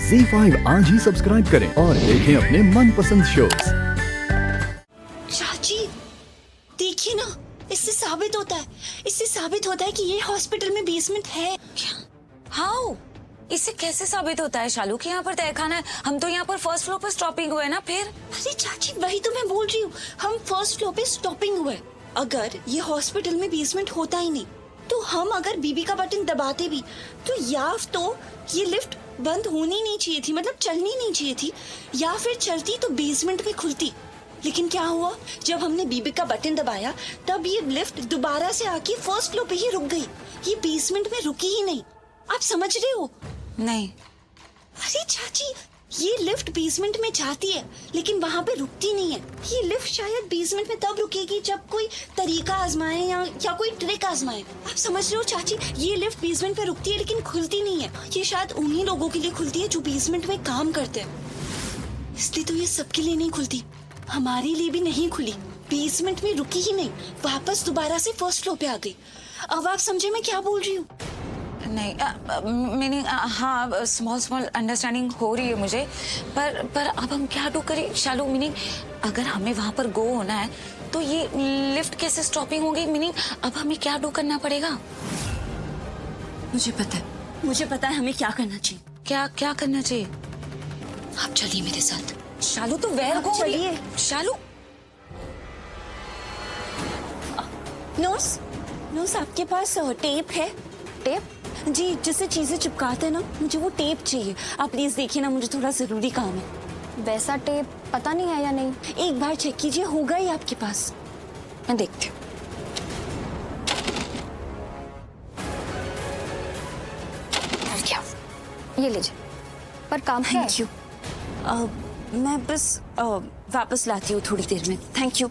ZEE5 आज ही subscribe करें और देखें अपने मनपसंद शोज। चाची देखिए ना, इससे साबित होता है कि ये हॉस्पिटल में बेसमेंट है। क्या? हाउ? इससे कैसे साबित होता है शालू कि यहाँ पर तहखाना है? हम तो यहाँ पर फर्स्ट फ्लोर पर स्टॉपिंग हुए ना। फिर अरे चाची वही तो मैं बोल रही हूँ, हम फर्स्ट फ्लोर पे स्टॉपिंग हुए। अगर ये हॉस्पिटल में बेसमेंट होता ही नहीं तो हम अगर बीबी का बटन दबाते भी तो या तो ये लिफ्ट बंद होनी नहीं चाहिए थी, मतलब चलनी नहीं चाहिए थी, या फिर चलती तो बेसमेंट में खुलती। लेकिन क्या हुआ, जब हमने बीबी का बटन दबाया तब ये लिफ्ट दोबारा से आके फर्स्ट फ्लोर पे ही रुक गई। ये बेसमेंट में रुकी ही नहीं। आप समझ रहे हो? नहीं। अरे चाची, ये लिफ्ट बेसमेंट में जाती है लेकिन वहाँ पे रुकती नहीं है। ये लिफ्ट शायद बेसमेंट में तब रुकेगी जब कोई तरीका आजमाए या कोई ट्रिक आजमाए। आप समझ रहे हो चाची, ये लिफ्ट बेसमेंट पे रुकती है लेकिन खुलती नहीं है। ये शायद उन्हीं लोगों के लिए खुलती है जो बेसमेंट में काम करते हैं। इसलिए तो ये सबके लिए नहीं खुलती, हमारे लिए भी नहीं खुली। बेसमेंट में रुकी ही नहीं, वापस दोबारा से फर्स्ट फ्लोर पे आ गई। अब आप समझे मैं क्या बोल रही हूँ? नहीं, मीनिंग हाँ, स्मॉल अंडरस्टैंडिंग हो रही है मुझे, पर अब हम क्या डू करें शालू? मीनिंग अगर हमें वहाँ पर गो होना है तो ये लिफ्ट कैसे स्टॉपिंग हो गई? मीनिंग अब हमें क्या डू करना पड़ेगा? मुझे पता है हमें क्या करना चाहिए। क्या करना चाहिए? आप चलिए मेरे साथ। शालू तो वेर गो चलिए। शालू। नोस आपके पास टेप है? टेप? जी, जिससे चीजें चिपकाते हैं ना, मुझे वो टेप चाहिए। आप प्लीज देखिए ना, मुझे थोड़ा जरूरी काम है। वैसा टेप पता नहीं है या नहीं। एक बार चेक कीजिए, होगा ही आपके पास। मैं देखती हूँ। क्या? ये लीजिए। पर काम है। Thank you. मैं बस वापस लाती हूँ थोड़ी देर में। Thank you.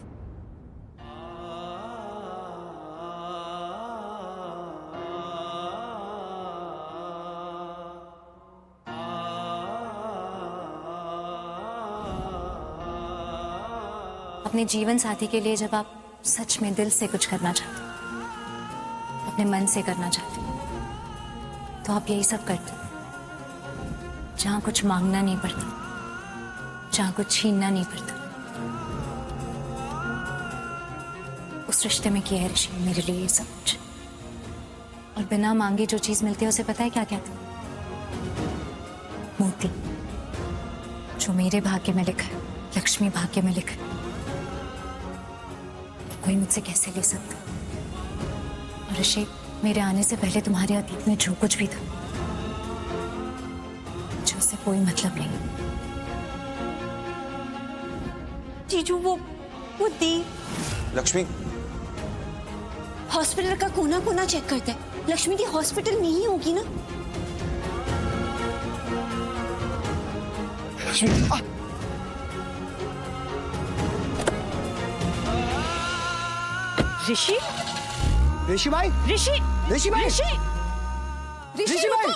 अपने जीवन साथी के लिए जब आप सच में दिल से कुछ करना चाहते हो, अपने मन से करना चाहते हो, तो आप यही सब करते हो। जहां कुछ मांगना नहीं पड़ता, जहां कुछ छीनना नहीं पड़ता। उस रिश्ते में किया है ऋषि मेरे लिए ये सब कुछ। और बिना मांगे जो चीज मिलती है उसे पता है क्या कहते हैं? मोती। जो मेरे भाग्य में लिखा है, लक्ष्मी भाग्य में लिखा है, कोई मुझसे कैसे ले सकता? और ऋषि, मेरे आने से पहले तुम्हारे अतीत में जो कुछ भी था, मुझे उससे कोई मतलब नहीं। जीजू वो दी लक्ष्मी, हॉस्पिटल का कोना कोना चेक करते हैं। लक्ष्मी दी हॉस्पिटल में ही होगी ना? ऋषि ऋषि भाई, ऋषि ऋषि भाई, ऋषि ऋषि भाई।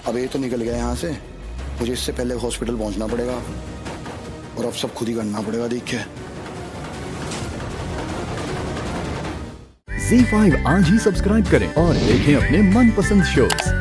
अब ये तो निकल गया यहाँ से, मुझे इससे पहले हॉस्पिटल पहुंचना पड़ेगा और अब सब खुद ही करना पड़ेगा। देखिए, ZEE5 आज ही सब्सक्राइब करें और देखें अपने मनपसंद शोज।